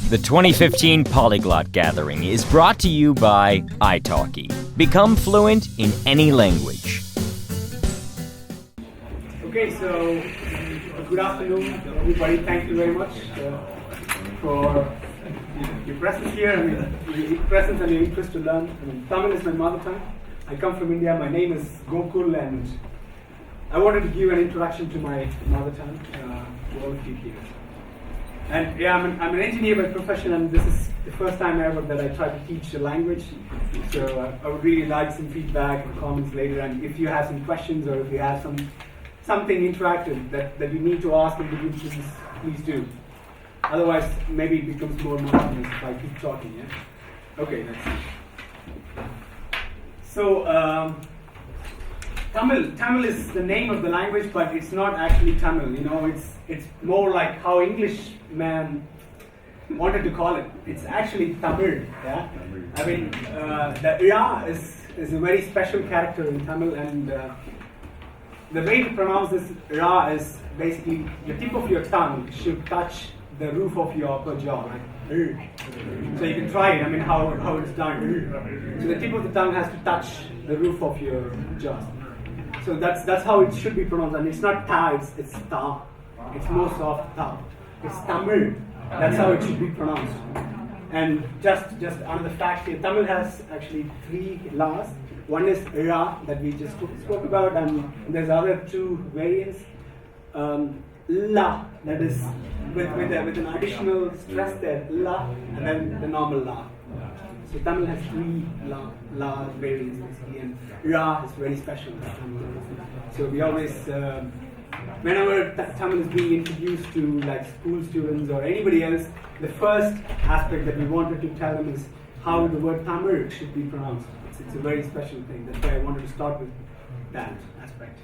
The 2015 Polyglot Gathering is brought to you by italki. Become fluent in any language. Okay, so good afternoon, everybody. Thank you very much for your presence here. Your presence and your interest to learn. Tamil is my mother tongue. I come from India. My name is Gokul, and I wanted to give an introduction to my mother tongue to all of you here. And yeah, I'm an engineer by profession, and this is the first time ever that I try to teach a language. So I would really like some feedback and comments later. And if you have some questions or if you have something interactive that you need to ask in the group, please do. Otherwise, maybe it becomes more monotonous if I keep talking. Yeah. Okay, let's see. So Tamil is the name of the language, but it's not actually Tamil. You know, it's more like how Englishmen wanted to call it. It's actually Tamil. Yeah, I mean the ya is a very special character in Tamil, and the way to pronounce this ra is basically the tip of your tongue should touch the roof of your upper jaw, right? So you can try it. I mean, how it's done. So the tip of the tongue has to touch the roof of your jaw. So that's how it should be pronounced, and it's not ta, it's ta. It's more soft ta. It's Tamil. That's how it should be pronounced. And just another fact here, Tamil has actually 3 la's. One is ra that we just spoke about, and there's other 2 variants. La, that is with an additional stress there, la, and then the normal la. So Tamil has 3 la variants basically, and ra is very special. So we always, whenever Tamil is being introduced to like school students or anybody else, the first aspect that we wanted to tell them is how the word Tamil should be pronounced. It's a very special thing. That's why I wanted to start with that aspect.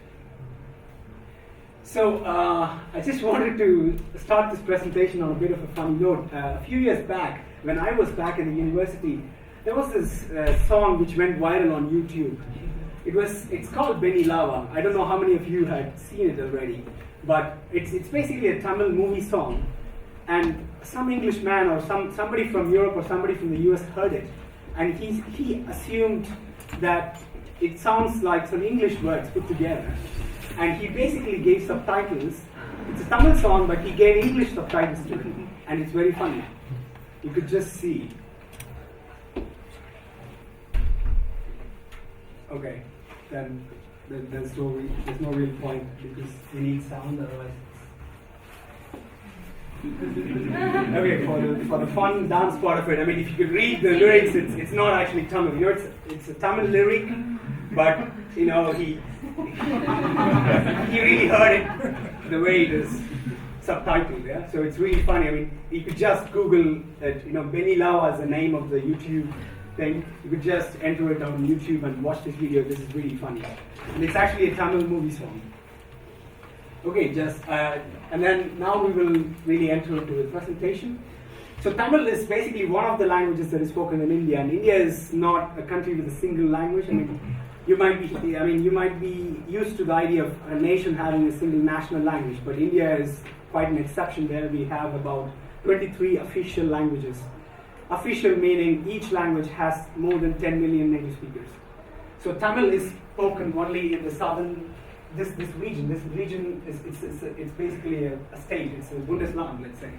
So I just wanted to start this presentation on a bit of a funny note. A few years back, when I was back in the university, there was this song which went viral on YouTube. It's called Benny Lava. I don't know how many of you had seen it already, but it's basically a Tamil movie song, and some Englishman or somebody from Europe or somebody from the US heard it, and he assumed that it sounds like some English words put together, and he basically gave subtitles. It's a Tamil song, but he gave English subtitles to it, and it's very funny. You could just see. Okay, then there's no real point because we need sound, otherwise. Okay, for the fun dance part of it, I mean, if you could read the lyrics, it's not actually Tamil. You know, it's a Tamil lyric, but you know he really heard it the way it is subtitled. Yeah, so it's really funny. I mean, you could just Google it. You know, Benny Lava is the name of the YouTube thing. You could just enter it on YouTube and watch this video. This is really funny, and it's actually a Tamil movie song. Okay, and then now we will really enter into the presentation. So Tamil is basically one of the languages that is spoken in India, and India is not a country with a single language. I mean, you might be used to the idea of a nation having a single national language, but India is quite an exception there. We have about 23 official languages. Official meaning each language has more than 10 million native speakers. So Tamil is spoken only in the southern, this region. This region it's basically a state. It's a Bundesland, let's say.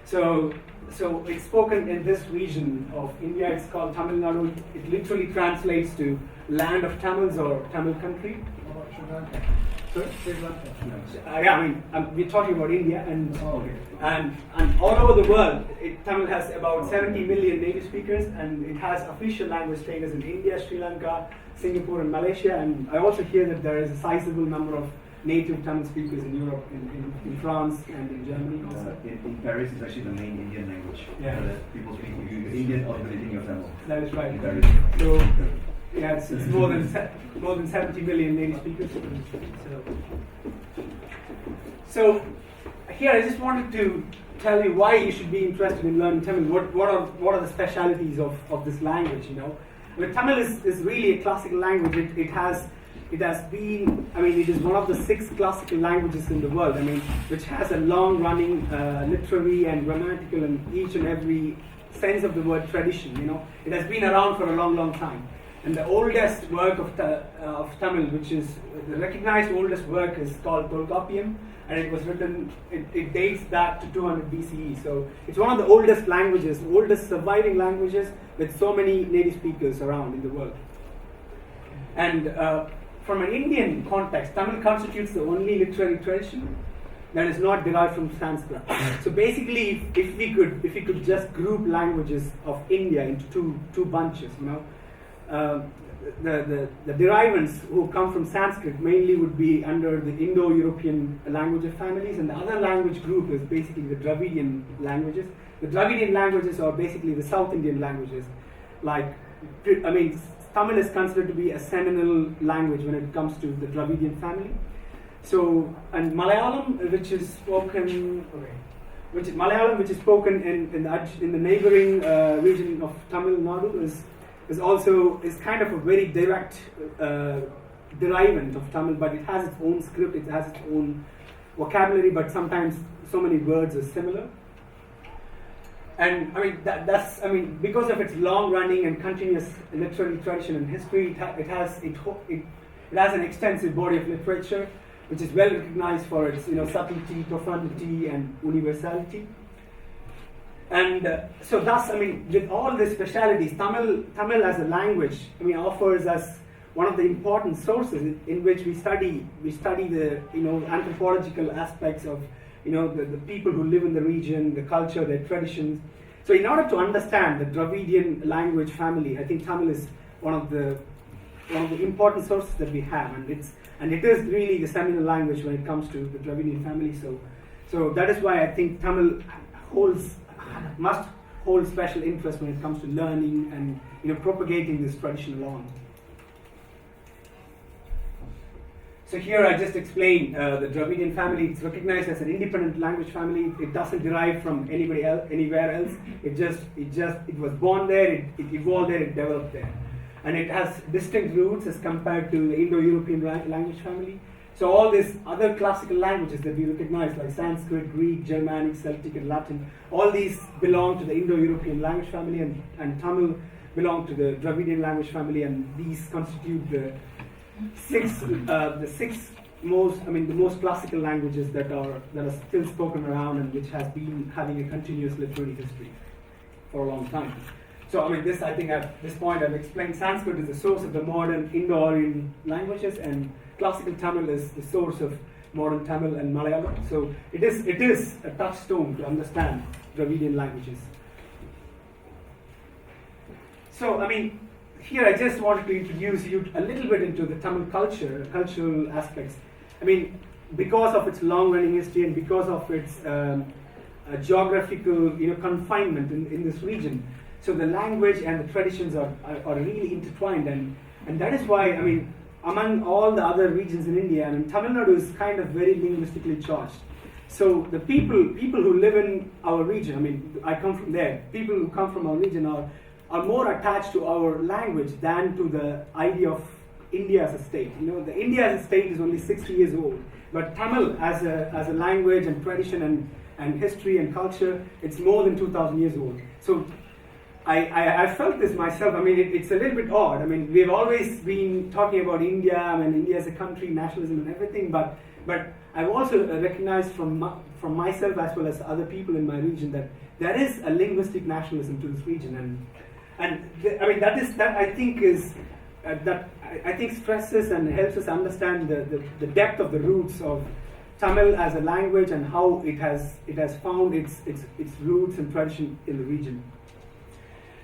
So it's spoken in this region of India. It's called Tamil Nadu. It literally translates to land of Tamils or Tamil country. Sorry? Yeah, I mean, we're talking about India, and all over the world, Tamil has about 70 million native speakers, and it has official language status in India, Sri Lanka, Singapore, and Malaysia. And I also hear that there is a sizable number of native Tamil speakers in Europe, in France, and in Germany also. In Paris, it's actually the main Indian language. Yeah. People speak Indian or Filipino Tamil. That is right. In Paris. So, yeah, it's more than 70 million native speakers. So here I just wanted to tell you why you should be interested in learning Tamil. What are the specialities of this language? You know, but Tamil is really a classical language. It has it has been, it is one of the 6 classical languages in the world, which has a long-running literary and grammatical and each and every sense of the word tradition. It has been around for a long, long time. And the oldest work of Tamil, which is the recognized oldest work, is called Tolkappiyam, and it was written, it dates back to 200 BCE. So it's one of the oldest languages, oldest surviving languages with so many native speakers around in the world. And from an Indian context, Tamil constitutes the only literary tradition that is not derived from Sanskrit. So basically, if we could just group languages of India into two bunches, the derivants who come from Sanskrit mainly would be under the Indo-European language families, and the other language group is basically the Dravidian languages. The Dravidian languages are basically the South Indian languages. Tamil is considered to be a seminal language when it comes to the Dravidian family. So, and Malayalam, which is spoken in the neighboring region of Tamil Nadu, is kind of a very direct derivant of Tamil, but it has its own script, it has its own vocabulary, but sometimes so many words are similar. And that's because of its long-running and continuous literary tradition and history, it has an extensive body of literature, which is well recognized for its subtlety, profundity, and universality. And so thus, with all the specialities, Tamil as a language, offers us one of the important sources in which we study the anthropological aspects of the people who live in the region, the culture, their traditions. So in order to understand the Dravidian language family, I think Tamil is one of the important sources that we have, and it is really the seminal language when it comes to the Dravidian family. So that is why I think Tamil must hold special interest when it comes to learning and propagating this tradition along. So here I just explained the Dravidian family. It's recognized as an independent language family. It doesn't derive from anywhere else. It was born there. It evolved there. It developed there, and it has distinct roots as compared to the Indo-European language family. So all these other classical languages that we recognize, like Sanskrit, Greek, Germanic, Celtic, and Latin, all these belong to the Indo-European language family, and Tamil belong to the Dravidian language family, and these constitute the most classical languages that are still spoken around and which has been having a continuous literary history for a long time. So this, I think at this point I've explained Sanskrit is the source of the modern Indo-Aryan languages, and classical Tamil is the source of modern Tamil and Malayalam. So it is a touchstone to understand Dravidian languages. So here I just wanted to introduce you a little bit into the Tamil cultural aspects. Because of its long-running history and because of its geographical confinement in this region, so the language and the traditions are really intertwined, and that is why among all the other regions in India, Tamil Nadu is kind of very linguistically charged. So the people who live in our region, I come from there. People who come from our region are more attached to our language than to the idea of India as a state. The India as a state is only 60 years old, but Tamil as a language and tradition and history and culture, it's more than 2,000 years old. So I felt this myself. It's a little bit odd. We've always been talking about India, India as a country, nationalism and everything, but I've also recognized from myself as well as other people in my region that there is a linguistic nationalism to this region, that I think stresses and helps us understand the depth of the roots of Tamil as a language and how it has found its roots and tradition in the region.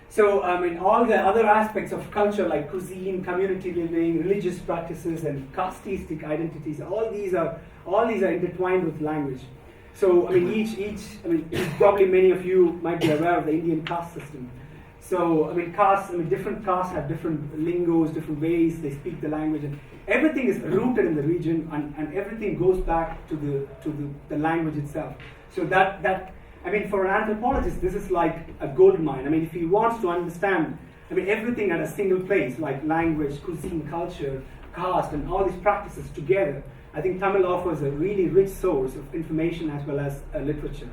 So all the other aspects of culture like cuisine, community living, religious practices, and casteistic identities, all these are intertwined with language. So probably many of you might be aware of the Indian caste system. So different castes have different lingos, different ways they speak the language, and everything is rooted in the region, and everything goes back to the language itself. So that for an anthropologist, this is like a gold mine. If he wants to understand everything at a single place, like language, cuisine, culture, caste and all these practices together, I think Tamil offers a really rich source of information as well as literature.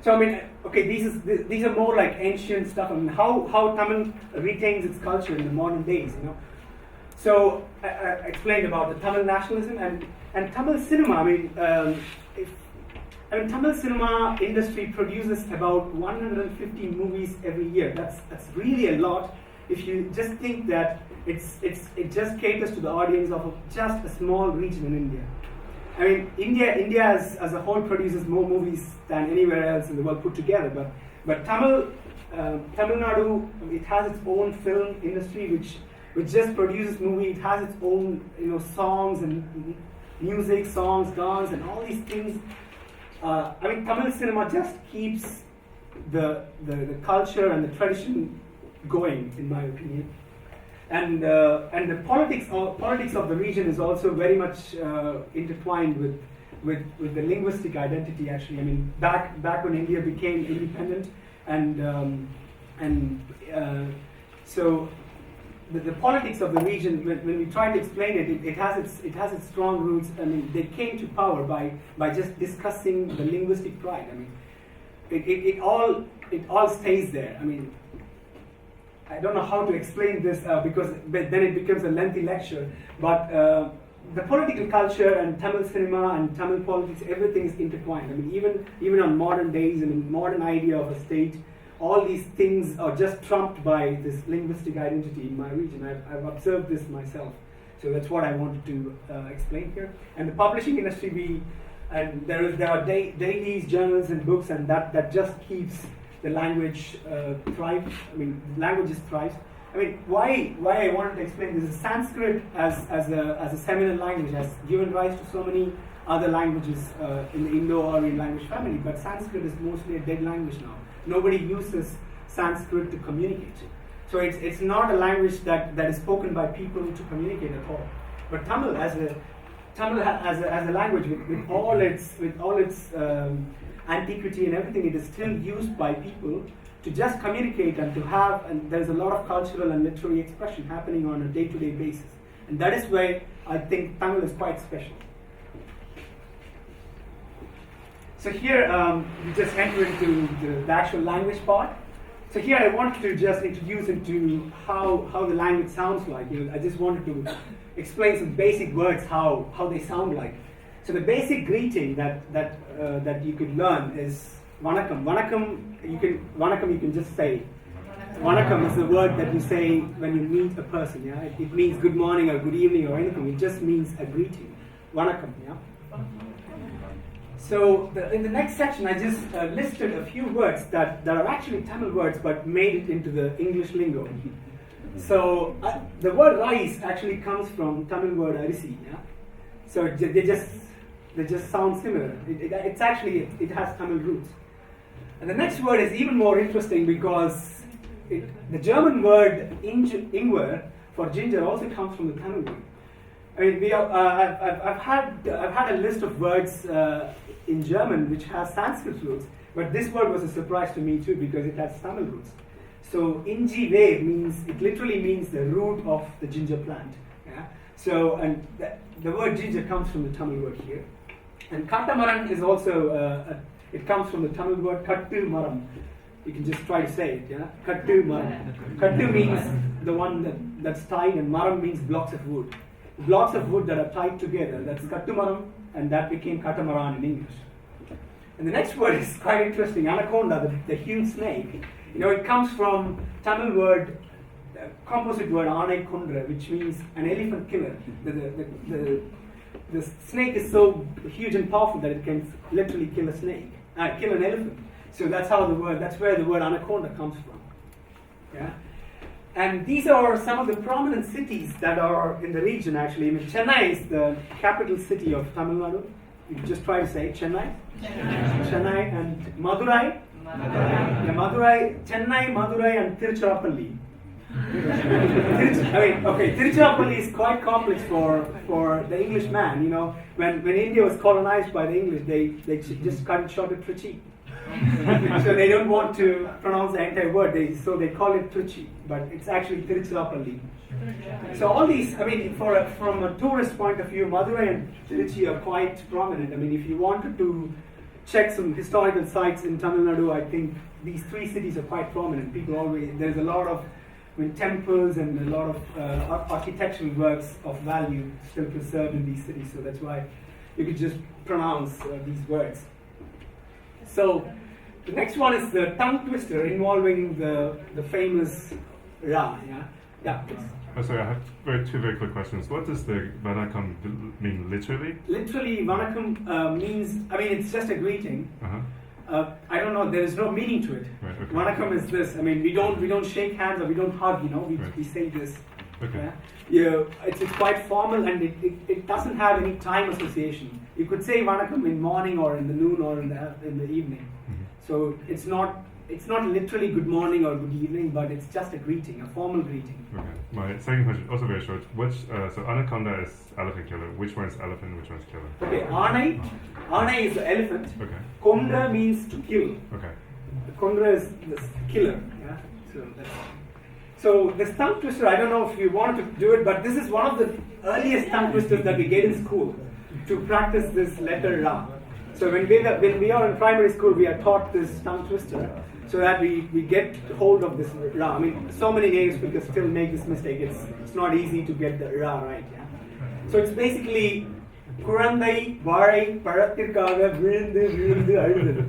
So I mean, okay, these are more like ancient stuff. I mean, how Tamil retains its culture in the modern days, you know. So I explained about the Tamil nationalism and Tamil cinema. I mean, Tamil cinema industry produces about 150 movies every year. That's really a lot. If you just think that it just caters to the audience of just a small region in India. I mean, India as a whole produces more movies than anywhere else in the world put together. But Tamil Nadu, it has its own film industry which just produces movies. It has its own songs and music, songs, dance, and all these things. I mean, Tamil cinema just keeps the culture and the tradition going, in my opinion. And the politics of the region is also very much intertwined with the linguistic identity. Actually, I mean, back when India became independent, so the politics of the region, when we try to explain it, it has its strong roots. I mean, they came to power by just discussing the linguistic pride. I mean, it all stays there. I mean, I don't know how to explain this because then it becomes a lengthy lecture. But the political culture and Tamil cinema and Tamil politics, everything is intertwined. I mean, even on modern days and in modern idea of a state, all these things are just trumped by this linguistic identity in my region. I've observed this myself. So that's what I wanted to explain here. And the publishing industry, there are dailies, journals, and books, and that just keeps the language thrive. I mean, languages thrive. I mean, why I wanted to explain this is Sanskrit as a seminal language has given rise to so many other languages in the Indo-Aryan language family, but Sanskrit is mostly a dead language now. Nobody uses Sanskrit to communicate. So it's not a language that is spoken by people to communicate at all. But Tamil as a language with all its antiquity and everything, it is still used by people to just communicate and to have, and there's a lot of cultural and literary expression happening on a day-to-day basis. And that is why I think Tamil is quite special. So here we just enter into the actual language part. So here I wanted to just introduce into how the language sounds like. I just wanted to explain some basic words, how they sound like. So the basic greeting that you could learn is Vanakkam. Vanakkam you can just say. Vanakkam is the word that you say when you meet a person. Yeah, it means good morning or good evening or anything. It just means a greeting. Vanakkam. Yeah. So in the next section, I just listed a few words that are actually Tamil words but made it into the English lingo. So the word rice actually comes from Tamil word arisi. Yeah. So they just sound similar. It has Tamil roots. And the next word is even more interesting because the German word ingwer for ginger also comes from the Tamil word. I mean, I've had a list of words in German which has Sanskrit roots, but this word was a surprise to me too because it has Tamil roots. So injive literally means the root of the ginger plant. Yeah. So and the word ginger comes from the Tamil word here. And katamaran is also it comes from the Tamil word kattu maram. You can just try to say it. Yeah, kattu maram. Kattu means the one that's tied, and maram means blocks of wood. Blocks of wood that are tied together. That's kattumaram, and that became katamaran in English. And the next word is quite interesting. Anaconda, the huge snake. It comes from Tamil word, composite word anai kundra, which means an elephant killer. The snake is so huge and powerful that it can literally kill kill an elephant. So that's where the word anaconda comes from. Yeah. And these are some of the prominent cities that are in the region actually. I mean, Chennai is the capital city of Tamil Nadu. You just try to say Chennai. Chennai and Madurai. Yeah, Madurai, Chennai, Madurai and Tiruchirappalli. Tiruchirappalli is quite complex for the Englishman. When India was colonized by the English, they just cut it short at Trichy. So they don't want to pronounce the entire word, so they call it Trichy. but it's actually Tiruchirappalli. So all these, I mean, from a tourist point of view, Madurai and Tiruchi are quite prominent. I mean, if you wanted to check some historical sites in Tamil Nadu, I think these three cities are quite prominent. There's a lot of temples and a lot of architectural works of value still preserved in these cities. So that's why you could just pronounce these words. So the next one is the tongue twister involving the famous Ra. Yeah. Please. Oh, sorry, I have two very quick questions. What does the Vanakkam mean literally? Literally, Vanakkam means, I mean, it's just a greeting. Uh-huh. I don't know, there is no meaning to it. Right, okay. Vanakkam is this. I mean, we don't shake hands or we don't hug, we say this. Okay. Yeah, it's quite formal and it doesn't have any time association. You could say Vanakkam in morning or in the noon or in the evening. Mm-hmm. So it's not literally good morning or good evening, but it's just a greeting, a formal greeting. Okay. My second question, also very short. So anaconda is elephant killer. Which one's elephant? Which one's killer? Okay, Anai is the elephant. Okay. Kondra means to kill. Okay. Kondra is the killer. Yeah. So this tongue twister, I don't know if you want to do it, but this is one of the earliest tongue twisters that we get in school to practice this letter Ra. So when we are in primary school, we are taught this tongue twister so that we get hold of this Ra. I mean, so many names we can still make this mistake. It's not easy to get the Ra right. Yeah? So it's basically Kurandai Varai Parattirkaga Vilundu Aludhu.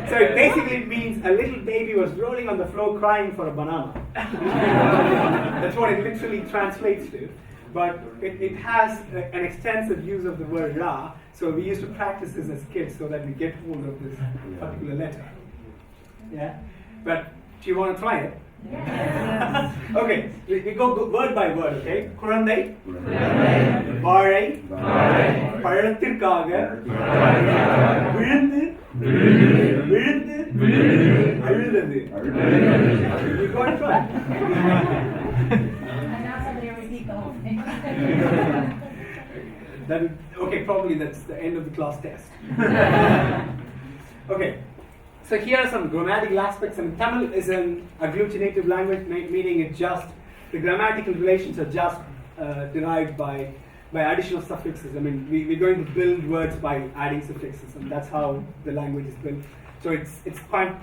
So it basically means a little baby was rolling on the floor crying for a banana. That's what it literally translates to. But it has an extensive use of the word Ra, so we used to practice this as kids so that we get hold of this particular letter. Yeah? But do you want to try it? Yes. Okay, we go word by word, okay? Kurandai, Varai, Parattirkaga, Vilundu, Aludhu. You got it right. Okay, probably that's the end of the class test. Okay, so here are some grammatical aspects. And Tamil is an agglutinative language, meaning the grammatical relations are just derived by addition of suffixes. I mean, we're going to build words by adding suffixes, and that's how the language is built. So it's quite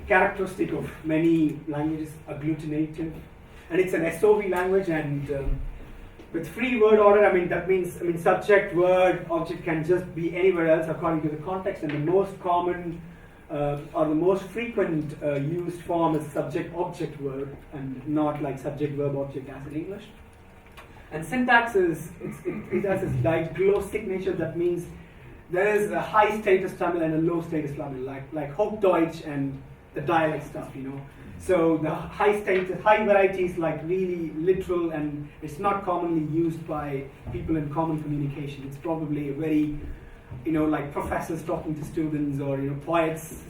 characteristic of many languages, agglutinative. And it's an SOV language, and with free word order, that means subject, word, object can just be anywhere else according to the context. And the most common or the most frequent used form is subject-object verb, and not like subject-verb-object as in English. And syntax it has this diglostic nature. That means there is a high status Tamil and a low status Tamil, like Hochdeutsch and the dialect stuff, So the high variety is like really literal, and it's not commonly used by people in common communication. It's probably a very, like professors talking to students, or poets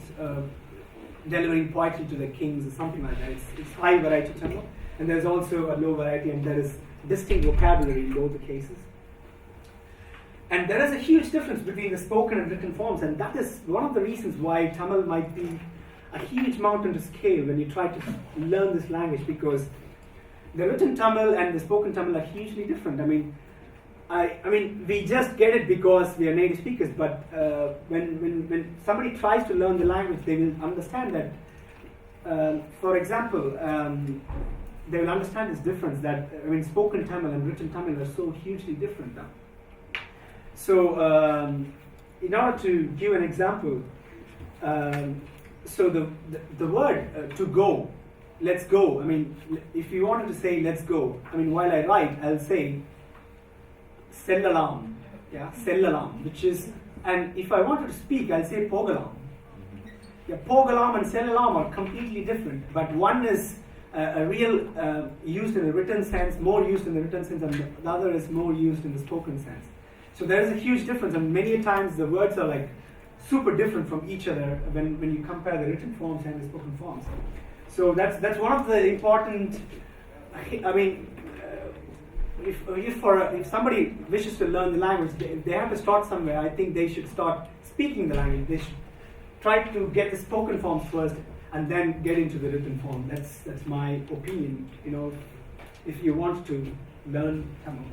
delivering poetry to the kings or something like that. It's high variety Tamil, and there's also a low variety, and there is distinct vocabulary in both the cases. And there is a huge difference between the spoken and written forms, and that is one of the reasons why Tamil might be a huge mountain to scale when you try to learn this language, because the written Tamil and the spoken Tamil are hugely different. I mean, we just get it because we are native speakers, but when somebody tries to learn the language, they will understand that, for example, they will understand this difference that, spoken Tamil and written Tamil are so hugely different now. So, in order to give an example, so the word to go, let's go. If you wanted to say let's go, while I write, I'll say sellalam, sellalam, which is, and if I wanted to speak, I'll say pogalam. Pogalam and sellalam are completely different, but one is a real used in the written sense, more used in the written sense, and the other is more used in the spoken sense. So there is a huge difference, and many times the words are like super different from each other when you compare the written forms and the spoken forms. So that's one of the important. If somebody wishes to learn the language, they have to start somewhere. I think they should start speaking the language. try to get the spoken forms first and then get into the written form. That's my opinion, if you want to learn Tamil.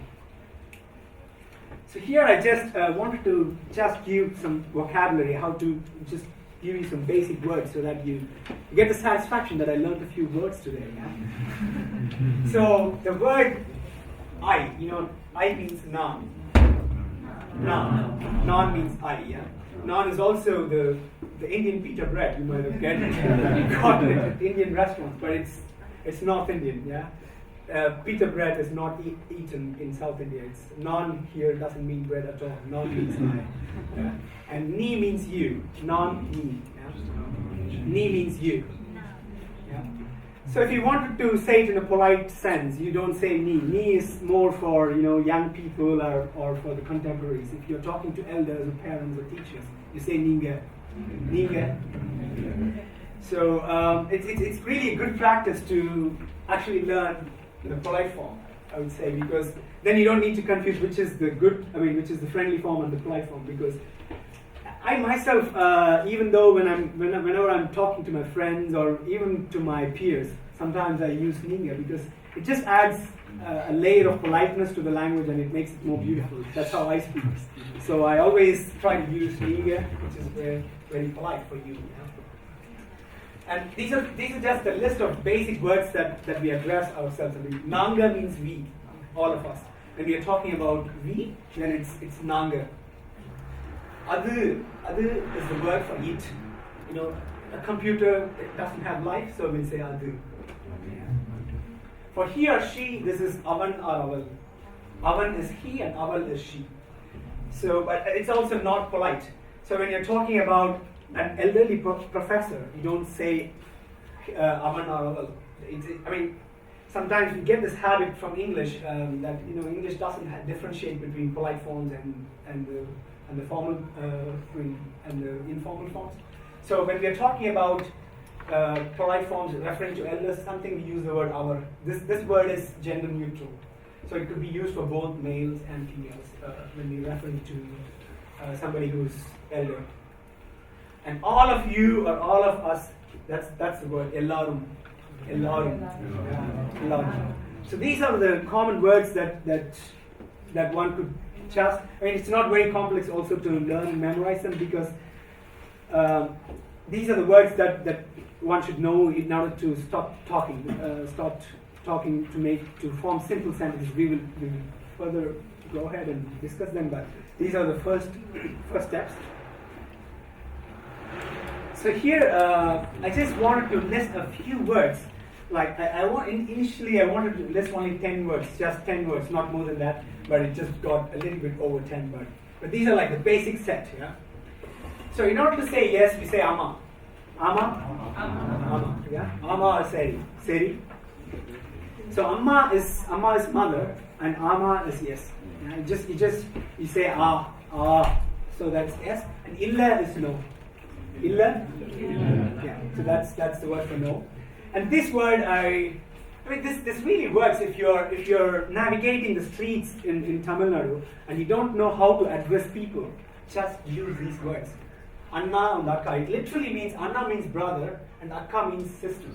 So here I just wanted to just give some vocabulary, how to just give you some basic words so that you get the satisfaction that I learned a few words today. Yeah? So the word I, I means non. Non means I, yeah. Non is also the Indian pita bread you might have gotten at Indian restaurants, but it's North Indian, yeah. Pita bread is not eaten in South India. It's non here doesn't mean bread at all. Non means I, yeah? And ni means you. Non ni. Yeah? Ni means you. Yeah? So if you wanted to say it in a polite sense, you don't say ni. Ni is more for young people or for the contemporaries. If you're talking to elders or parents or teachers, you say ninga. Ninga. So it's really a good practice to actually learn the polite form, I would say, because then you don't need to confuse which is the friendly form and the polite form. Because I myself, even though whenever I'm talking to my friends or even to my peers, sometimes I use ninga because it just adds a layer of politeness to the language and it makes it more beautiful. That's how I speak. So I always try to use ninga, which is very, very polite for you. And these are just a list of basic words that we address ourselves. I mean, Nanga means we, all of us. When we are talking about we, then it's Nanga. Adu is the word for eat. A computer, it doesn't have life, so we'll say Adu. For he or she, this is Avan or Aval. Avan is he and Aval is she. So, but it's also not polite. So when you're talking about an elderly professor, you don't say Avan or Aval. Sometimes we get this habit from English that English doesn't differentiate between polite forms and the formal and the informal forms. So when we are talking about polite forms referring to elders, something we use the word our. This word is gender neutral, so it could be used for both males and females when we're referring to somebody who's elder. And all of you or all of us, that's the word, ellarum. Ellarum. Ellarum. So these are the common words that one could just, it's not very complex also to learn and memorize them because these are the words that one should know in order to start talking to form simple sentences. We will further go ahead and discuss them, but these are the first steps. So here, I just wanted to list a few words. Like initially, I wanted to list only 10 words, just 10 words, not more than that. But it just got a little bit over 10 words. But these are like the basic set, yeah. So in order to say yes, we say ama. Ama, yeah. Ama is seri. So amma is mother, and ama is yes. Yeah? You say ah. So that's yes, and illa is no. Illa? Yeah. So that's the word for no. And this word this really works if you're navigating the streets in Tamil Nadu and you don't know how to address people. Just use these words. Anna and Akka. It literally means Anna means brother and Akka means sister.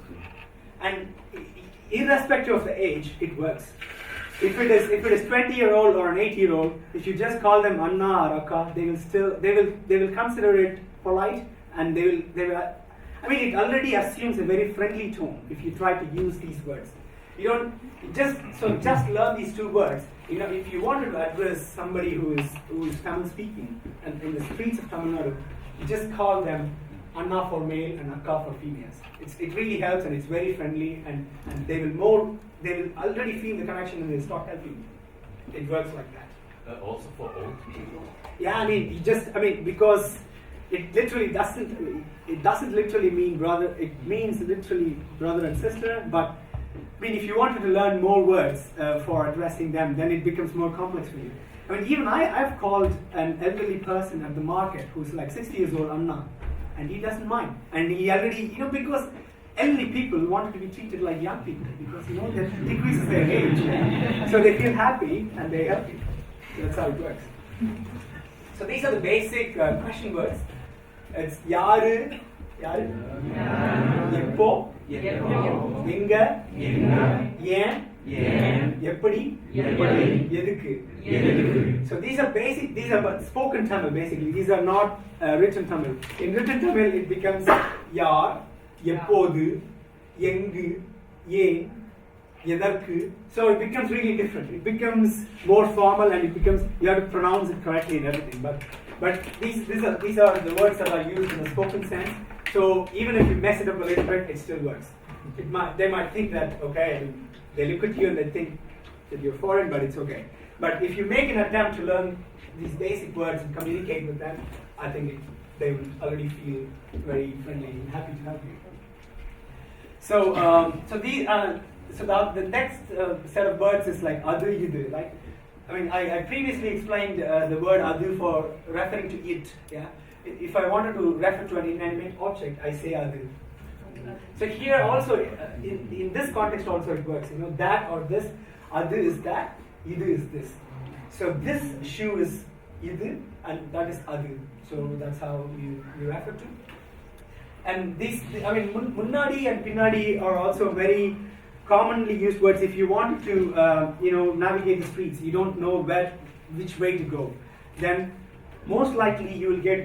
And irrespective of the age, it works. If it is 20-year-old or an 8-year-old, if you just call them Anna or Akka, they will consider it polite. And they will. It already assumes a very friendly tone if you try to use these words. Just learn these two words. If you wanted to address somebody who is Tamil speaking and in the streets of Tamil Nadu, you just call them Anna for male and Akka for females. It really helps and it's very friendly and they will already feel the connection and they'll start helping you. It works like that. Also for old people. Yeah, because it doesn't literally mean brother. It means literally brother and sister. But if you wanted to learn more words for addressing them, then it becomes more complex for you. Even I've called an elderly person at the market who's like 60 years old Anna, and he doesn't mind. And he already, because elderly people wanted to be treated like young people because that decreases their age, so they feel happy and they help you. That's how it works. So these are the basic question words. It's யாரு யாரு எப்போ எங்க ஏன் எப்படி எதுக்கு. So these are basic, these are spoken Tamil basically, these are not written Tamil. In written Tamil it becomes யார் எப்போது எங்கு ஏன் எதற்கு. So it becomes really different, it becomes more formal and it becomes, you have to pronounce it correctly and everything, but these are the words that are used in the spoken sense. So even if you mess it up a little bit, it still works. They might think that, okay, they look at you and they think that you're foreign, but it's okay. But if you make an attempt to learn these basic words and communicate with them, I think they will already feel very friendly and happy to help you. So the next set of words is like adu idu. Like, I mean, I previously explained the word adu for referring to it. Yeah. If I wanted to refer to an inanimate object, I say adu. So here also, in this context also it works. You know, that or this, adu is that, idu is this. So this shoe is idu, and that is adu. So that's how you refer to. And these, I mean, munnadi and pinnadi are also very commonly used words. If you want to, navigate the streets, you don't know which way to go, then most likely you will get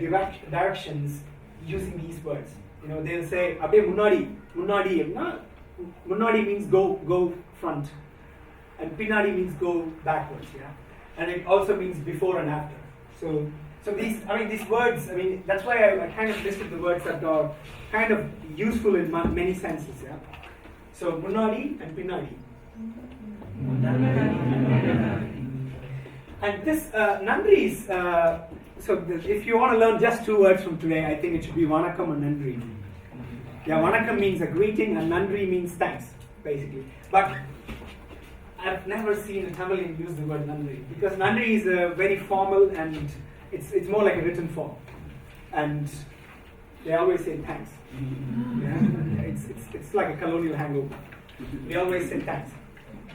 directions using these words. You know, they'll say, "Abbe munnadi." Munnadi means go front, and pinnadi means go backwards. Yeah, and it also means before and after. So these words. I mean, that's why I kind of listed the words that are kind of useful in many senses. Yeah. So munnadi and pinnadi. And this nandri is. If you want to learn just two words from today, I think it should be vanakkam and nandri. Yeah, vanakkam means a greeting and nandri means thanks, basically. But I've never seen a Tamilian use the word nandri, because nandri is very formal and it's more like a written form. And they always say thanks. Yeah? It's like a colonial hangover. We always say thanks.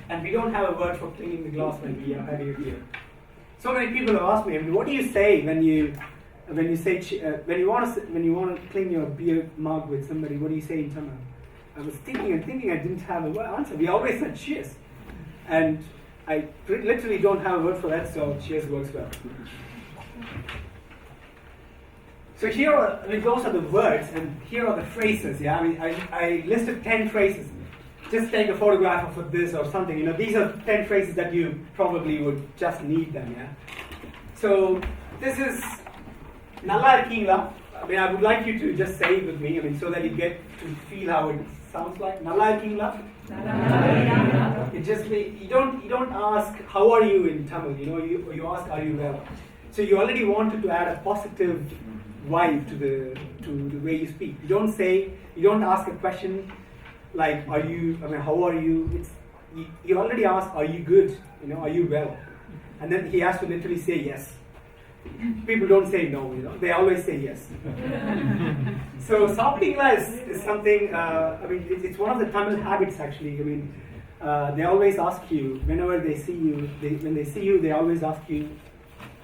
And we don't have a word for cleaning the glass when we have it here. So many people have asked me, I mean, what do you say when you want to clean your beer mug with somebody? What do you say in Tamil? I was thinking, I didn't have a answer. We always said cheers, and I literally don't have a word for that. So cheers works well. So those are the words, and here are the phrases. Yeah, I mean, I listed 10 phrases. Just take a photograph of this or something. You know, these are 10 phrases that you probably would just need them. Yeah. So this is nalla irkingla. I mean, I would like you to just say it with me. I mean, so that you get to feel how it sounds like. Nalla irkingla. It just you don't ask how are you in Tamil. You know, you ask are you well. So you already wanted to add a positive vibe to the way you speak. You don't ask a question like how are you? You already ask, are you good? You know, are you well? And then he has to literally say yes. People don't say no, you know, they always say yes. So saptingla is something, I mean, it's one of the Tamil habits actually. I mean, they always ask you, whenever they see you, when they see you, they always ask you,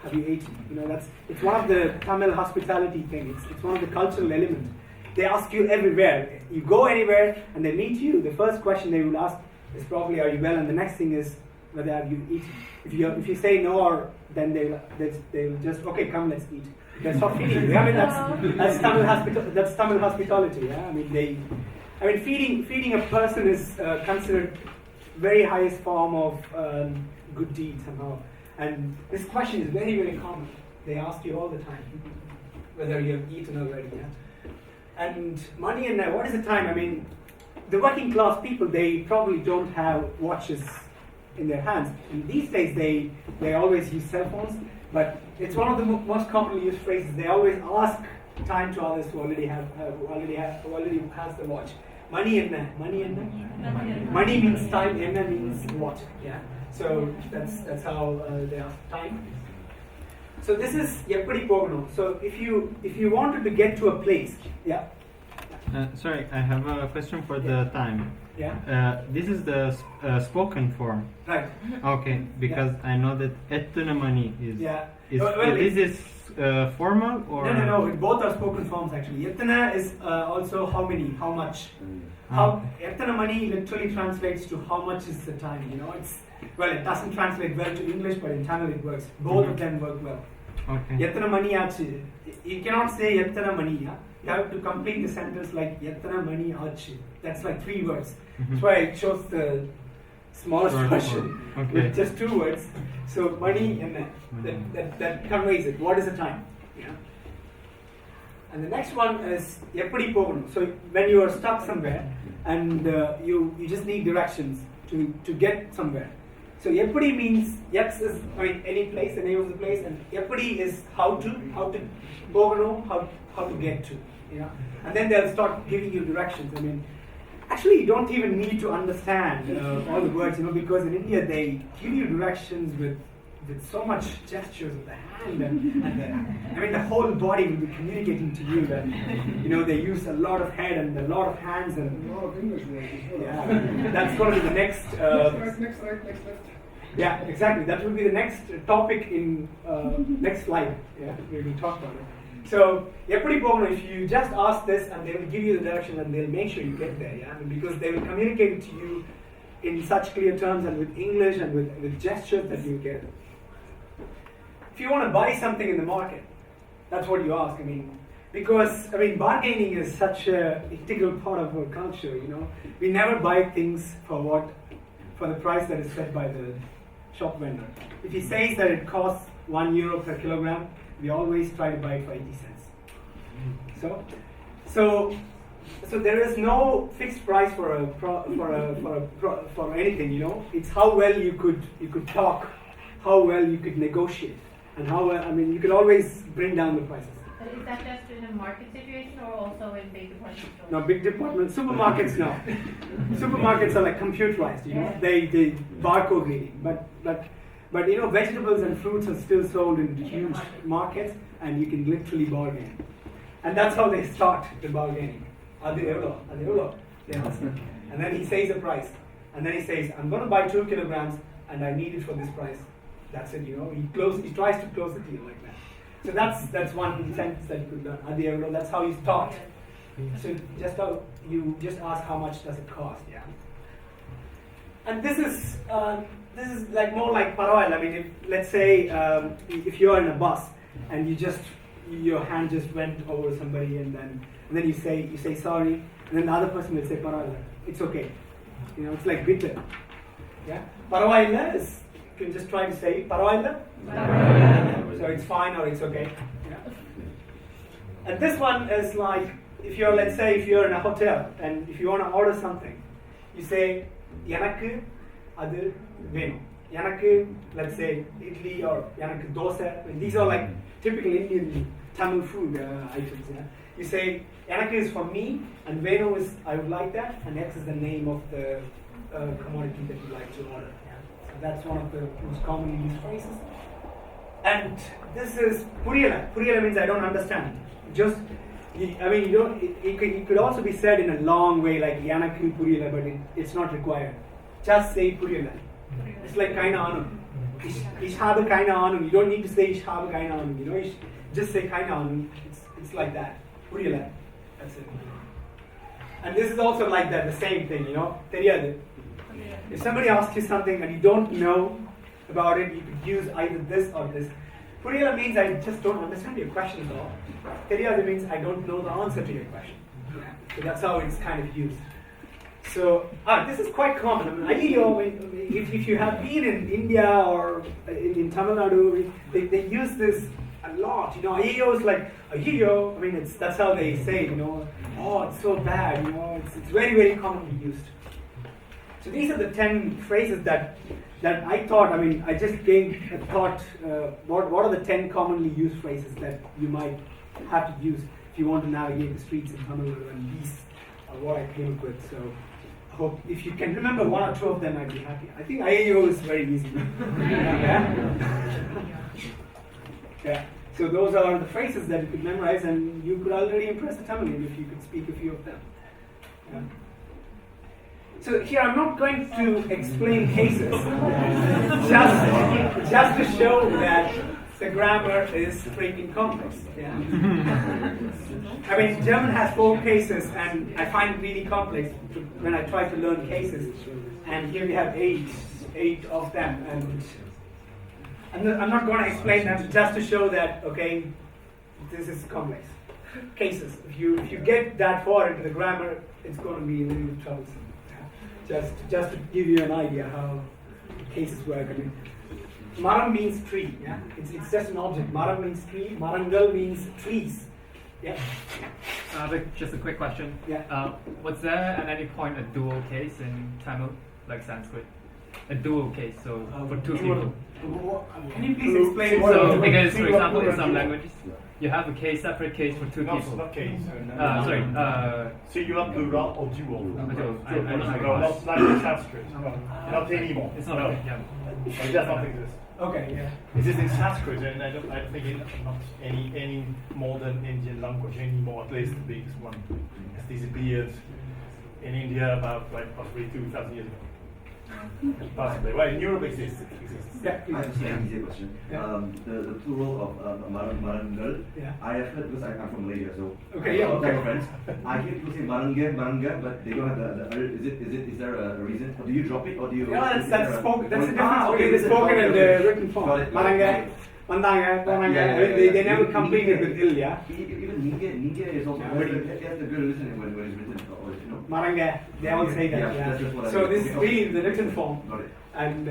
have you eaten? You know, it's one of the Tamil hospitality thing. It's one of the cultural elements. They ask you everywhere. You go anywhere and they meet you, the first question they will ask is probably, are you well? And the next thing is, whether have you eaten? If you say no, or then they'll just, okay, come, let's eat. They'll stop feeding you. I mean, that's Tamil hospitality. Yeah? I mean, feeding a person is considered very highest form of good deed somehow. And this question is very, very common. They ask you all the time whether you have eaten already. Yeah? And money and what is the time? I mean, the working class people, they probably don't have watches in their hands. And these days, they always use cell phones. But it's one of the most commonly used phrases. They always ask time to others who already has the watch. Money enna. Money means time. Enna means what. Yeah. So that's how they ask time. So this is eppadi poganum. So if you wanted to get to a place, yeah. Sorry, I have a question for the time. Yeah. This is the spoken form. Right. Okay, because I know that ettunamani is. Yeah. Is Well, this is formal or? No. Both are spoken forms actually. Yetana is also how many, how much. Yetana money literally translates to how much is the time. You know, it doesn't translate well to English, but in Tamil it works. Both of them work well. Okay. Yetana mani aachu. You cannot say yetana mani. Yeah? You have to complete the sentence like yetana mani aachu. That's like 3 words. That's why I chose the smallest version with just 2 words. So money and that conveys it. What is the time? Yeah. And the next one is eppadi poganum. So when you are stuck somewhere and you just need directions to get somewhere. So eppadi means yes is any place, the name of the place, and eppadi is how to poganum, how to get to. Yeah. And then they'll start giving you directions. Actually, you don't even need to understand all the words, because in India they give you directions with so much gestures of the hand and the whole body will be communicating to you that, they use a lot of head and a lot of hands and A lot of English words as well. yeah, that's going to be the next. Next right, next left. Yeah, exactly. That will be the next topic in next slide. Yeah, we will talk about it. So, eppadi poganum, if you just ask this and they will give you the direction and they'll make sure you get there, yeah? Because they will communicate it to you in such clear terms and with English and with gestures that you get. If you want to buy something in the market, that's what you ask. Because bargaining is such an integral part of our culture, We never buy things for the price that is set by the shop vendor. If he says that it costs €1 per kilogram, we always try to buy it for 80 cents. So there is no fixed price for anything. It's how well you could talk, how well you could negotiate, and how well. You could always bring down the prices. But is that just in a market situation or also in big department stores? No, big department supermarkets. No, supermarkets are like computerized. They barcode reading, but vegetables and fruits are still sold in huge markets, and you can literally bargain. And that's how they start the bargaining. Adu evlo? They ask. And then he says a price. And then he says, I'm going to buy 2 kilograms, and I need it for this price. That's it, He tries to close the deal like that. So that's one sentence that you could learn. Adu evlo? That's how you start. So you just ask how much does it cost, yeah. And this is like more like parallel. Let's say if you're in a bus and your hand just went over somebody and then you say sorry, and then the other person will say parallel. It's okay. It's like bitter. Yeah. Parallel is you can just try to say parallel. So it's fine or it's okay. Yeah. And this one is like if you're in a hotel and if you want to order something, you say yanakku adu venum. Yanakku, let's say idli or yanakku dosa. These are like typical Indian Tamil food items. Yeah? You say yanakku is for me and venu is I would like that, and X is the name of the commodity that you like to order. Yeah? So that's one of the most commonly used phrases. And this is puriyala. Puriyala means I don't understand. It could also be said in a long way like yanakku puriyala, but it's not required. Just say puriyala. It's like kaina anum. Ish habe kaina anum. You don't need to say ish habe kaina anum. Just say kaina anum. It's like that. Puriyala. That's it. And this is also like that, the same thing, Theriyadu. If somebody asks you something and you don't know about it, you could use either this or this. Puriyala means I just don't understand your question at all. Theriyadu means I don't know the answer to your question. So that's how it's kind of used. So this is quite common. If you have been in India or in Tamil Nadu, they use this a lot. Ayyo is like ayyo. That's how they say it. Oh, it's so bad. It's very, very commonly used. So these are the 10 phrases that I thought. I just gave a thought. What are the 10 commonly used phrases that you might have to use if you want to navigate the streets in Tamil Nadu? And these are what I came up with. So I hope if you can remember 1 or 2 of them, I'd be happy. I think IAO is very easy. Yeah. So those are the phrases that you could memorize, and you could already impress the Tamilian if you could speak a few of them. Yeah. So here I'm not going to explain cases, just to show that the grammar is freaking complex. Yeah. I mean, German has 4 cases, and I find it really complex when I try to learn cases. And here we have eight of them, and I'm not going to explain them, just to show that okay, this is complex cases. If you get that far into the grammar, it's going to be a little bit troublesome. Just to give you an idea how cases work. I mean, maram means tree. Yeah, it's just an object. Maram means tree. Marangal means trees. Yeah. Just a quick question. Yeah. Was there at any point a dual case in Tamil, like Sanskrit? A dual case, so for 2 people. Can you please explain? So, because for example, in some languages, you have a case, separate case for 2 people. Not case. Sorry. Singular, plural, or dual. Dual. I No, don't not like in Sanskrit. No, not anymore. It's not no. okay. Yeah. It does not exist. Okay. Yeah. It is in Sanskrit, and I don't think it not any modern Indian language anymore. At least the biggest one has disappeared in India about possibly 2,000 years ago. Possibly. Well, in Europe exists. Yeah. I have an easier question. Yeah. The plural of Marangal, Yeah. I have heard because I'm from Malaysia, so Okay, yeah, a lot of okay. my friends. I hear people say Maranga, but they don't have the is there a reason? Or do you drop it, or do you? Yeah, is there that's a- spoken. That's the difference Ah, okay, between the is it- spoken and the okay. written form. Got it. Maranga, Mandanga, Bonanga. Yeah. They never complete it with il. Yeah. Even Ninge is also. Yeah. You have to go listen when it's written, or you know. Maranga. They all say that. Yeah, Yeah. that's just what I So meant. this is really the written form. Got it. And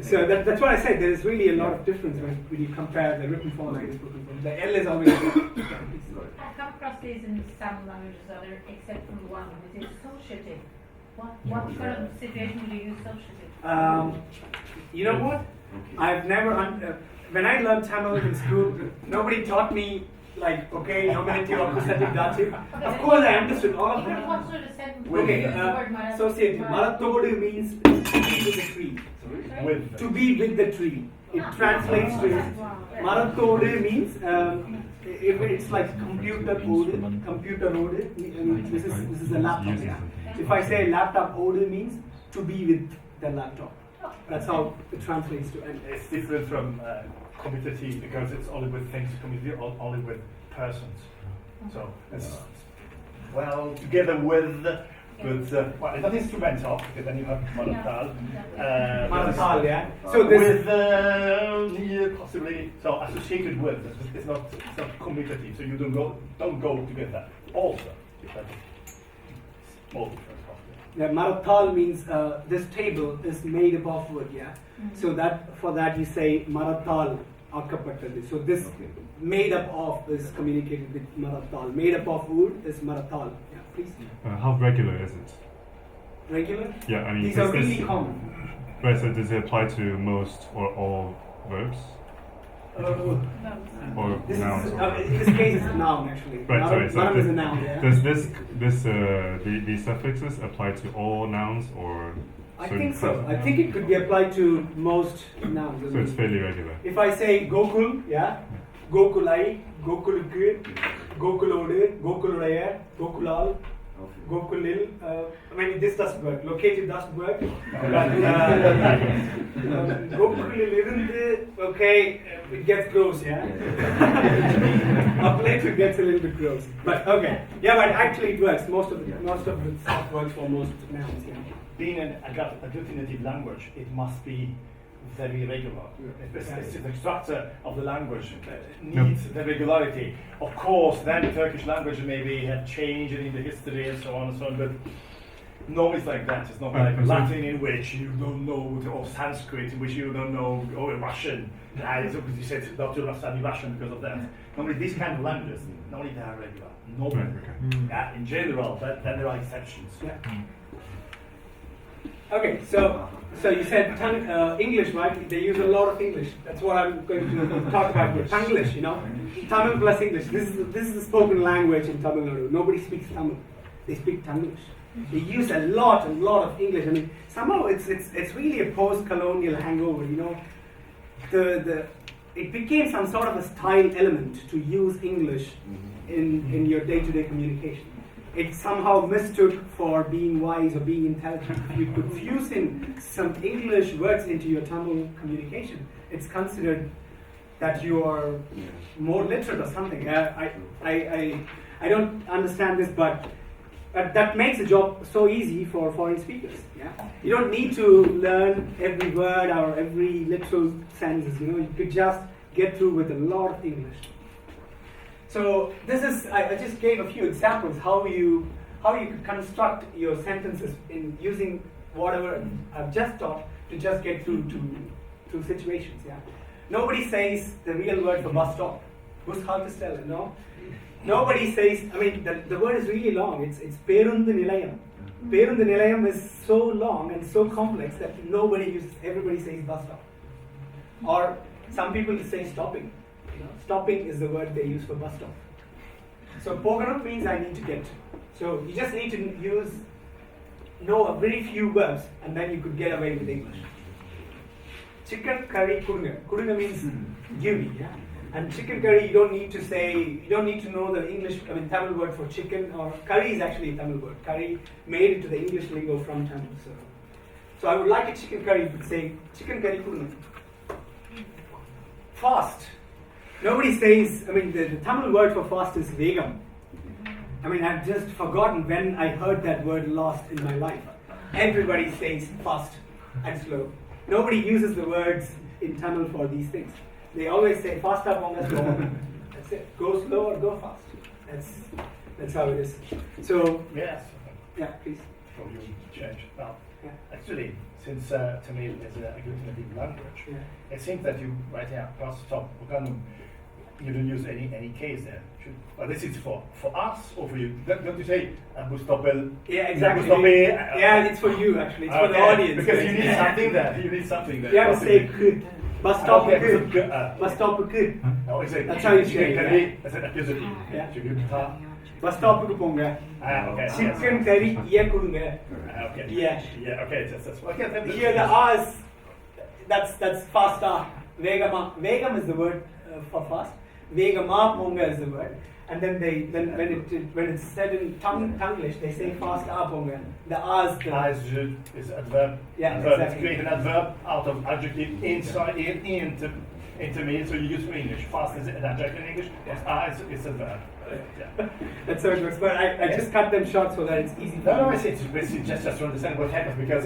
so that's what I said. There is really a lot of difference when you compare the written form and the spoken form. The L is always. Got it. I've come across these in some languages, other except from one. This is associative. What sort of situation do you use associative? You know what? I've never. When I learned Tamil in school, nobody taught me like okay, nominative, accusative, dative. Of course, I understood all of them. What sort of sentence? Okay, Use the word associative. Maratodu means to be with the tree. With To be with the tree. It translates to Maratodu means if it's like computer ode. This is a laptop. Yeah. If I say laptop ode means to be with the laptop. That's how it translates to. And it's different from commutative because it's only with things, commutative only with persons. So it's well together with, but well, it's not instrumental because then you have monotal. Maratal, yeah. So this with possibly so associated with. It's not commutative. So you don't go together. Also, small difference. Yeah, Maratal means this table is made up of wood, yeah. So that for that you say Maratal akapattadu. So this made up of is communicated with Maratal. Made up of wood is Maratal. Yeah, please. How regular is it? Regular? Yeah, I mean, These are does this- really common. Right, so does it apply to most or all verbs? Or This nouns? is, Or, in this case it's a noun actually. right, sorry. So Maram is a noun, yeah. does these suffixes apply to all nouns or? I certain think so. suff- I think it could be applied to most nouns. So it's fairly regular. If I say Gokul, yeah, Gokulai, Gokulukku, Gokulodu, Gokuluraya, Gokulal, Gokulil. I mean, this doesn't work. Located doesn't work. Gokulil, okay, it gets gross, yeah. Up later it gets a little bit gross. But okay, yeah, but actually it works. Most of the stuff works for most nouns, yeah. Being an agglutinative language, it must be very regular. The structure of the language needs the regularity. Of course, then the Turkish language maybe have changed in the history and so on and so on, but no, it's like that. It's not like Latin in which you don't know, or Sanskrit in which you don't know, or Russian. You said not to study Russian because of that. Normally, these kind of languages, normally they are regular. Normally, yeah, in general, but then there are exceptions. Yeah. Okay, so you said English, right? They use a lot of English. That's what I'm going to talk about here. Tanglish, you know, Tamil plus English. This is the spoken language in Tamil Nadu. Nobody speaks Tamil. They speak Tanglish. They use a lot of English. I mean, somehow it's really a post-colonial hangover. You know, it became some sort of a style element to use English in your day-to-day communication. it's somehow mistook for being wise or being intelligent. If you could fuse in some English words into your Tamil communication, it's considered that you are more literate or something. I don't understand this, but that makes the job so easy for foreign speakers. Yeah, you don't need to learn every word or every literal sentences. You could just get through with a lot of English. So this is, I just gave a few examples how you could construct your sentences in using whatever I've just taught to just get through to situations. Yeah, nobody says the real word for bus stop. Bushaltestelle, no. Nobody says. I mean, the word is really long. It's Perundu Nilayam. Perundu Nilayam is so long and so complex that nobody uses. Everybody says bus stop, or some people say stopping. Stopping is the word they use for bus stop. So Poganam means I need to get. So you just need to know a very few verbs, and then you could get away with English. Chicken curry kurunga. Kurunga means give me. Yeah? And chicken curry, you don't need to know the English, Tamil word for chicken, or curry is actually a Tamil word. Curry made into the English lingo from Tamil. So I would like a chicken curry, you could say chicken curry kurunga. Fast. Nobody says, the Tamil word for fast is vegam. I've just forgotten when I heard that word last in my life. Everybody says fast and slow. Nobody uses the words in Tamil for these things. They always say fast up on slow. That's it. Go slow or go fast. That's how it is. So Yes. yeah, please. Before you change. Now, Yeah. actually, since Tamil is a agglutinative language, Yeah. it seems that you right here, past stop, you don't use any case there. But this is for us or for you? Don't you say Bustopel? Yeah, exactly. Yeah, it's for you actually. It's for the audience. Because you need something there. You need something there. You have to say good. Bus stop good. Good. Bus stop good. Oh, exactly. That's how you say it. Yeah. Bus stop ku ponga. Okay. Chicken curry ye kurunga. Okay. Yeah. Yeah. Okay. That's okay. Here the R's, that's faster. Vegama. Vegam is the word for fast. Vegama ponga is the word. And then when it's said in Tanglish, they say fast ponga. The R's. Is adverb. Yeah, adverb. exactly. Create an adverb out of adjective inside into me. So you use for English. Fast is an adjective in English. It's a verb. Yeah. That's how it works. But I just cut them short so that it's easy. No, it's just to understand what happens, because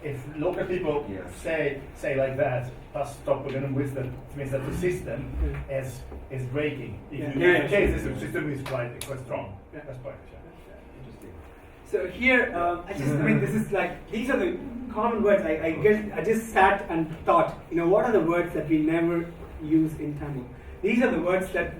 if local people say like that, plus stop wisdom, it means that the system is breaking. If you use the case, the system is quite strong. Yeah. That's quite Interesting. So here, this is like, these are the common words. I just sat and thought, what are the words that we never use in Tamil? These are the words that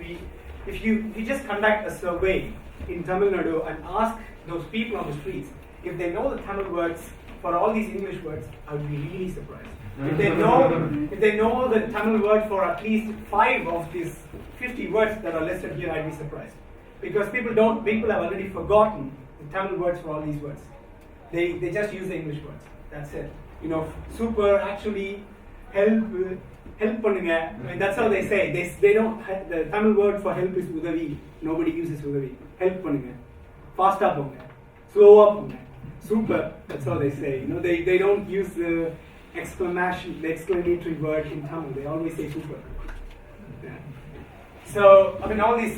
if you just conduct a survey in Tamil Nadu and ask those people on the streets if they know the Tamil words for all these English words, I would be really surprised. If they know the Tamil word for at least 5 of these 50 words that are listed here, I'd be surprised. Because people have already forgotten the Tamil words for all these words. They just use the English words. That's it. Super, actually, help பண்ணுங்க. That's how they say. They don't. The Tamil word for help is udavi. Nobody uses udavi. Help பண்ணுங்க. Faster போங்க. Slower போங்க. Super. That's how they say. They don't use the exclamatory word in Tamil. They always say super. Yeah. So all these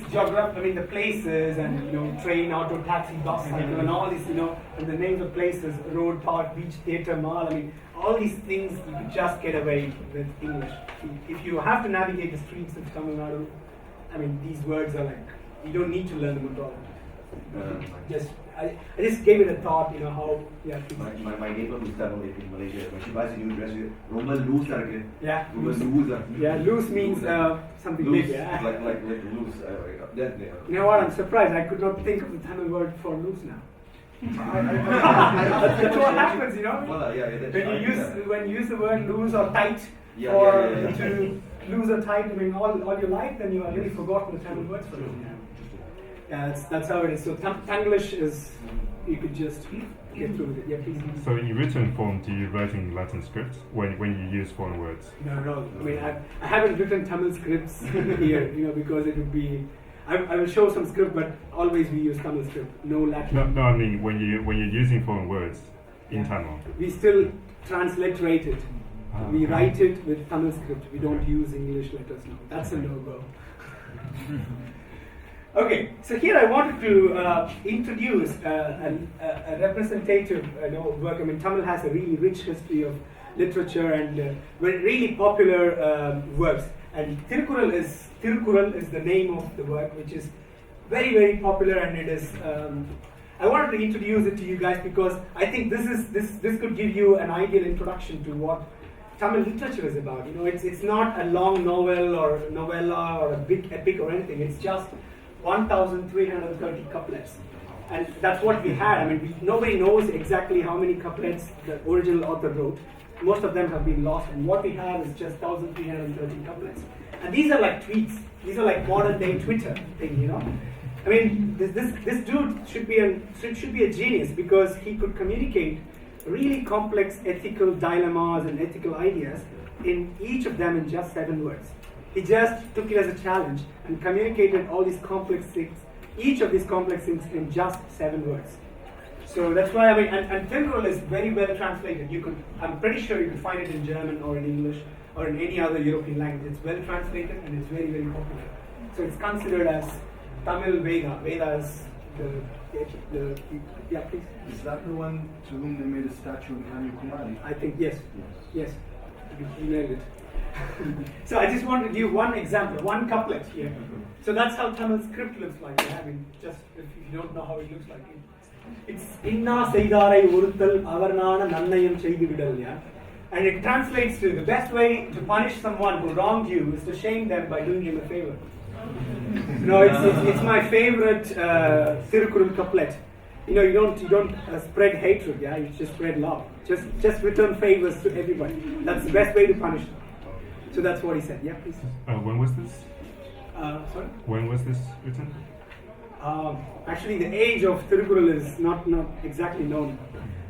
the places and train, auto, taxi, bus, cycle, and all these and the names of places, road, park, beach, theatre, mall. All these things you could just get away with English. If you have to navigate the streets of Tamil Nadu, these words are like you don't need to learn them at all. I just gave it a thought, how. Yeah. My neighbor who's Tamil in Malaysia, when she buys a new dress, Roma loose like Yeah. Loose. Yeah, loose means something loose, big. Yeah. like loose. You know what? I'm surprised. I could not think of the Tamil word for loose now. That's what happens, Well, yeah, When you use the word loose or tight, Yeah. to lose or tight, all your life, then you have really forgotten the Tamil words for it. Yeah, that's how it is. So Tanglish is, you could just get through with it. Yeah, please. So in written form, do you write in Latin script when you use foreign words? No. I haven't written Tamil scripts here, because it would be. I will show some script, but always we use Tamil script, no Latin. No, I mean when you're using foreign words in Tamil. We still transliterate it. We okay. write it with Tamil script. We don't use English letters now. That's a no-go. Okay, so here I wanted to introduce a representative work. I mean, Tamil has a really rich history of literature and really popular works. And Tirukkural is the name of the work, which is very, very popular, and it is. I wanted to introduce it to you guys because I think this could give you an ideal introduction to what Tamil literature is about. You know, it's not a long novel or novella or a big epic or anything. It's just 1,330 couplets, and that's what we had. I mean, nobody knows exactly how many couplets the original author wrote. Most of them have been lost, and what we have is just 1,330 couplets. And these are like tweets. These are like modern day Twitter thing, you know. I mean, this dude should be a genius because he could communicate really complex ethical dilemmas and ethical ideas in each of them in just 7 words. He just took it as a challenge and communicated all these complex things, each of these complex things in just 7 words. So that's why, I mean, and Tirukkural is very well translated. I'm pretty sure you can find it in German or in English or in any other European language. It's well translated and it's very, very popular. So it's considered as Tamil Veda. Veda is the yeah, please. Is that the one to whom they made a statue in Kanyakumari? I think yes. Yes. You nailed it. So I just want to give one example, one couplet here. So that's how Tamil script looks like. I mean, just if you don't know how it looks like. It's Inna Seidarai Uruttal Avarnana Nannayam Cheiduvidal, yeah? And it translates to the best way to punish someone who wronged you is to shame them by doing him a favor. No, it's my favorite Tirukkural couplet. You know, you don't spread hatred, yeah? You just spread love. Just return favors to everybody. That's the best way to punish them. So that's what he said. Yeah, please. When was this? Sorry? When was this written? Actually, the age of Tirukkural is not exactly known.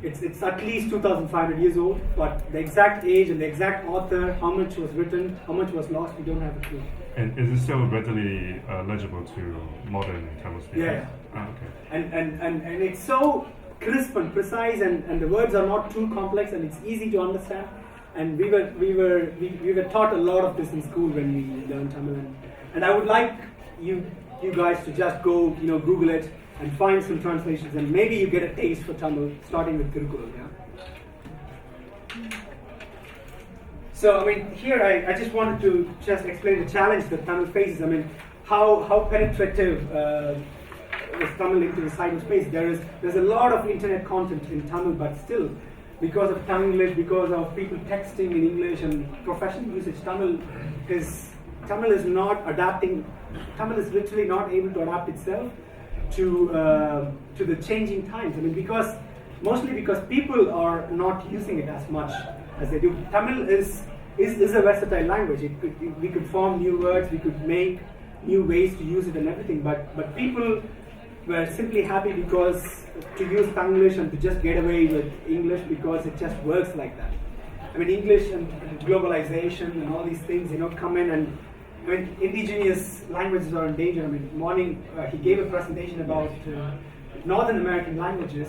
It's at least 2,500 years old, but the exact age and the exact author, how much was written, how much was lost, we don't have a clue. And is it still readily legible to modern Tamil speakers? Yeah. Okay. And it's so crisp and precise, and the words are not too complex, and it's easy to understand. And we were taught a lot of this in school when we learned Tamil, and I would like you guys to just go, you know, Google it and find some translations, and maybe you get a taste for Tamil, starting with Tirukkural, yeah? So, I mean, here I just wanted to just explain the challenge that Tamil faces. I mean, how penetrative is Tamil into the cyberspace. There's a lot of internet content in Tamil, but still, because of Tamilish, because of people texting in English and professional usage, Tamil is not adapting. Tamil is literally not able to adapt itself to the changing times. I mean, mostly because people are not using it as much as they do. Tamil is a versatile language. We could form new words, we could make new ways to use it and everything. But people were simply happy to use Tanglish and to just get away with English because it just works like that. I mean, English and globalization and all these things, you know, come in, and I mean, indigenous languages are in danger. I mean, morning he gave a presentation about Northern American languages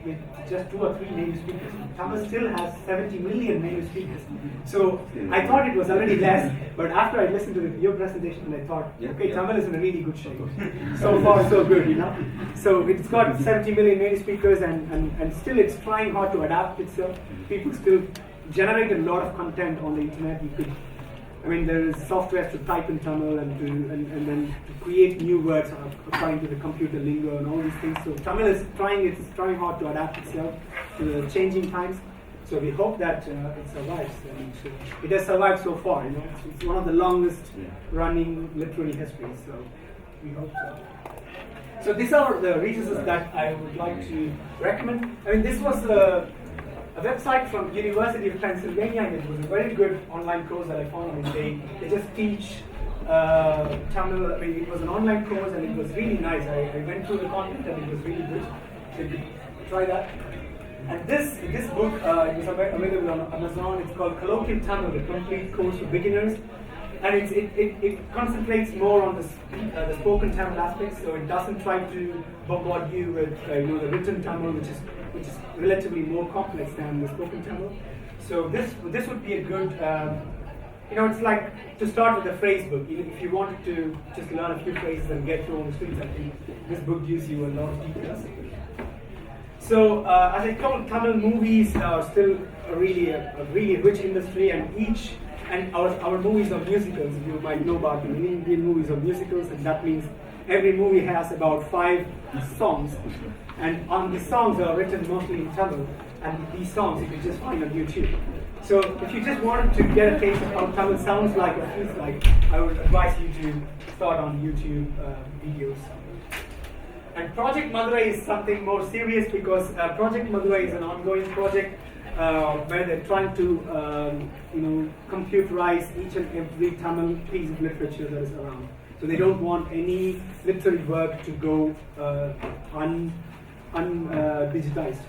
with just 2 or 3 native speakers. Tamil still has 70 million native speakers. So I thought it was already less, but after I listened to your presentation, I thought, okay, Tamil is in a really good shape. So far, so good, you know. So it's got 70 million native speakers, and still it's trying hard to adapt itself. People still generate a lot of content on the internet. There is software to type in Tamil and then to create new words according to the computer lingo and all these things. So Tamil is trying hard to adapt itself to the changing times. So we hope that it survives. And it has survived so far. You know, it's one of the longest running literary histories. So we hope so. So these are the resources that I would like to recommend. I mean, this was a website from University of Pennsylvania, and it was a very good online course that I found. I mean, they just teach Tamil. I mean, it was an online course, and it was really nice. I went through the content, and it was really good. So you could try that. And this book it was available on Amazon. It's called Colloquial Tamil, the complete course for beginners. and it concentrates more on the spoken Tamil aspects, so it doesn't try to bombard you with the written Tamil, which is relatively more complex than the spoken Tamil. So this would be a good, it's like to start with a phrase book. If you wanted to just learn a few phrases and get through on the streets, I think this book gives you a lot of details. So as I told, Tamil movies are still a really rich industry, and our movies are musicals. You might know about them. Indian movies are musicals, and that means every movie has about 5 songs, and these songs are written mostly in Tamil, and these songs you can just find on YouTube. So if you just wanted to get a taste of how Tamil sounds like or feels like, I would advise you to start on YouTube videos. And Project Madurai is something more serious, because Project Madurai is an ongoing project where they're trying to computerize each and every Tamil piece of literature that is around. So they don't want any literary work to go undigitized.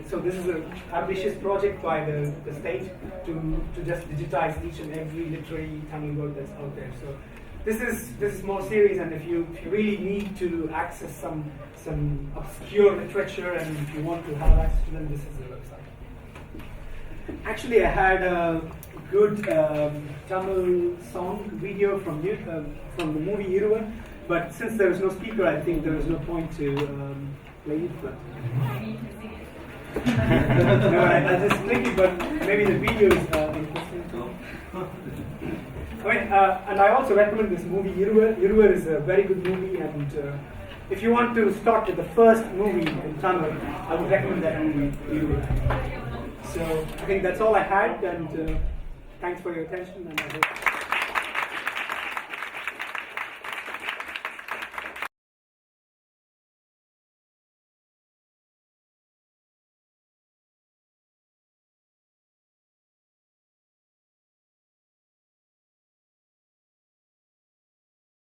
So this is an ambitious project by the state to just digitize each and every literary Tamil work that's out there. So this is more serious, and if you really need to access some obscure literature, and if you want to have access to them, this is the website. Actually, I had a good Tamil song video from the movie Iruvar, but since there was no speaker, I think there was no point to play it. But no, I just clicked it, but maybe the video is interesting. And I also recommend this movie Iruvar. Iruvar is a very good movie, and if you want to start with the first movie in Tamil, I would recommend that movie Iruvar. So I think that's all I had, and thanks for your attention, and I hope